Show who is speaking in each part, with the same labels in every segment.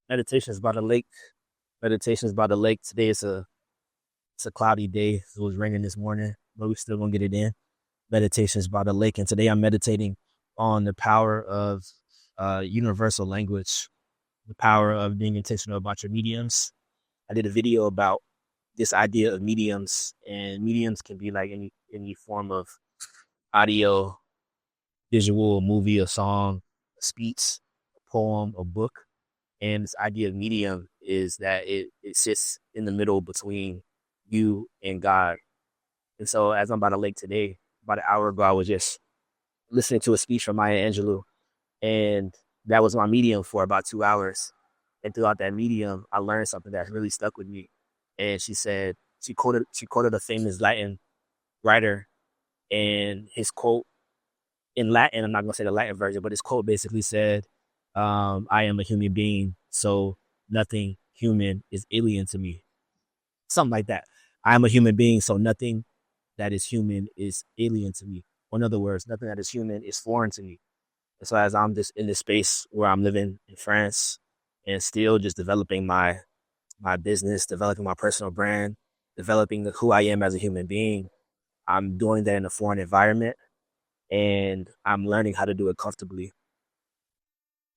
Speaker 1: Meditations by the lake. Meditations by the lake. Today it's a cloudy day. It was raining this morning, but we still gonna get it in. Meditations by the lake, and today I'm meditating on the power of universal language, the power of being intentional about your mediums. I did a video about this idea of mediums, and mediums can be like any form of audio, visual, movie, a song, a speech, a poem, a book. And this idea of medium is that it sits in the middle between you and God. And so as I'm by the lake today, about an hour ago, I was just listening to a speech from Maya Angelou. And that was my medium for about 2 hours. And throughout that medium, I learned something that really stuck with me. And she quoted a famous Latin writer, and his quote in Latin, I'm not gonna say the Latin version, but his quote basically said, I am a human being, so nothing human is alien to me. Something like that. I am a human being, so nothing that is human is alien to me. Or in other words, nothing that is human is foreign to me. And so as I'm just in this space where I'm living in France and still just developing my business, developing my personal brand, developing who I am as a human being, I'm doing that in a foreign environment, and I'm learning how to do it comfortably.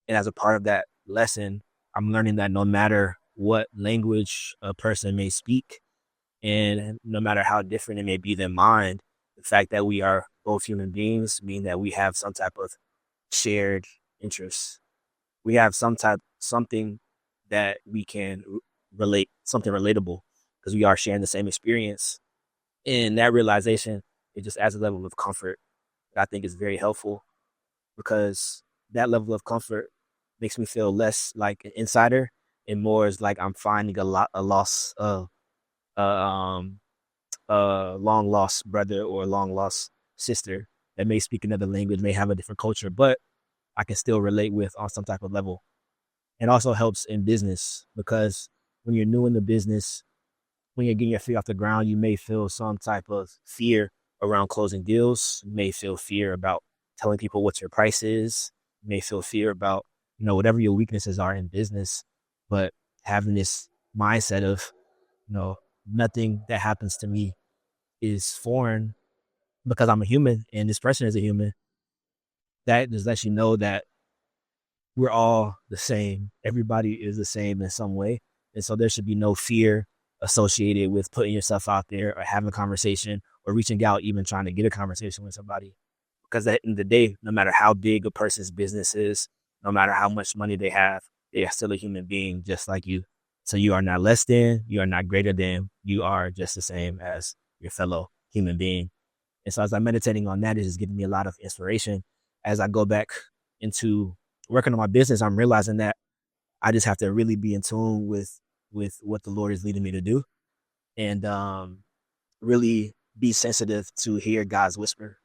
Speaker 1: And as a part of that lesson, I'm learning that no matter what language a person may speak, and no matter how different it may be than mine, the fact that we are both human beings mean that we have some type of shared interests. We have something that we can relate, something relatable, because we are sharing the same experience. And that realization, it just adds a level of comfort that I think is very helpful, because that level of comfort makes me feel less like an insider and more as like I'm finding a loss of a long lost brother or a long lost sister that may speak another language, may have a different culture, but I can still relate with on some type of level. It also helps in business, because when you're new in the business, when you're getting your feet off the ground, you may feel some type of fear around closing deals. You may feel fear about telling people what your price is. You may feel fear about, whatever your weaknesses are in business. But having this mindset of, you know, nothing that happens to me is foreign, because I'm a human and this person is a human, that just lets you know that we're all the same. Everybody is the same in some way. And so there should be no fear associated with putting yourself out there or having a conversation or reaching out, even trying to get a conversation with somebody. Because at the end of the day, no matter how big a person's business is, no matter how much money they are still a human being just like you. So you are not less than, you are not greater than, you are just the same as your fellow human being. And so as I'm meditating on that, it is giving me a lot of inspiration. As I go back into working on my business, I'm realizing that I just have to really be in tune with what the Lord is leading me to do, and really be sensitive to hear God's whisper.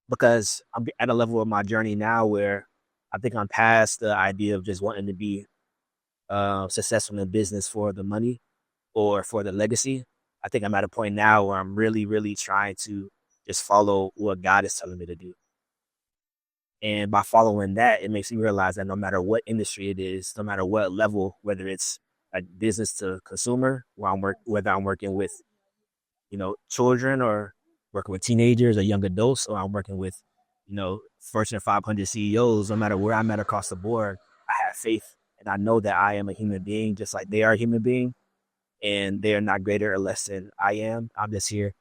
Speaker 1: Because I'm at a level of my journey now where I think I'm past the idea of just wanting to be successful in business for the money or for the legacy. I think I'm at a point now where I'm really, really trying to just follow what God is telling me to do. And by following that, it makes me realize that no matter what industry it is, no matter what level, whether it's a business to consumer, whether I'm working with, children, or working with teenagers or young adults, or I'm working with, Fortune 500 CEOs, no matter where I'm at across the board, I have faith, and I know that I am a human being just like they are a human being, and they are not greater or less than I am. I'm just here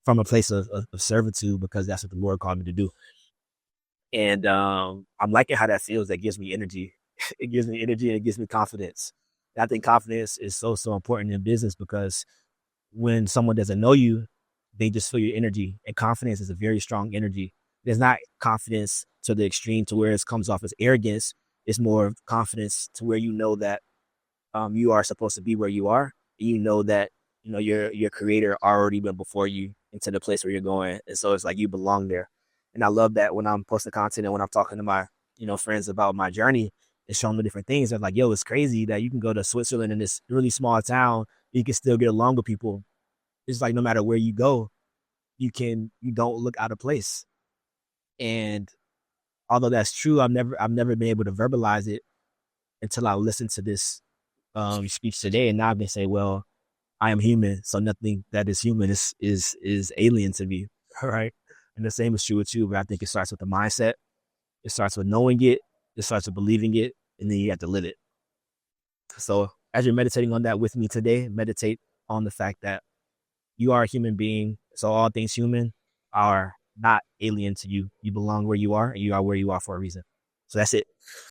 Speaker 1: from a place of servitude, because that's what the Lord called me to do. And I'm liking how that feels. That gives me energy. It gives me energy, and it gives me confidence. And I think confidence is so, so important in business, because when someone doesn't know you, they just feel your energy. And confidence is a very strong energy. There's not confidence to the extreme to where it comes off as arrogance. It's more of confidence to where you know that you are supposed to be where you are. You know that your creator already went before you into the place where you're going, and so it's like you belong there. And I love that when I'm posting content and when I'm talking to my friends about my journey and showing them different things. They're like, "Yo, it's crazy that you can go to Switzerland in this really small town, you can still get along with people. It's like no matter where you go, you don't look out of place." And although that's true, I've never been able to verbalize it. until I listened to this speech today, and now I've been saying, well, I am human, so nothing that is human is alien to me. All right. And the same is true with you, but I think it starts with the mindset. It starts with knowing it. It starts with believing it, and then you have to live it. So as you're meditating on that with me today, meditate on the fact that you are a human being. So all things human are not alien to you. You belong where you are, and you are where you are for a reason. So that's it.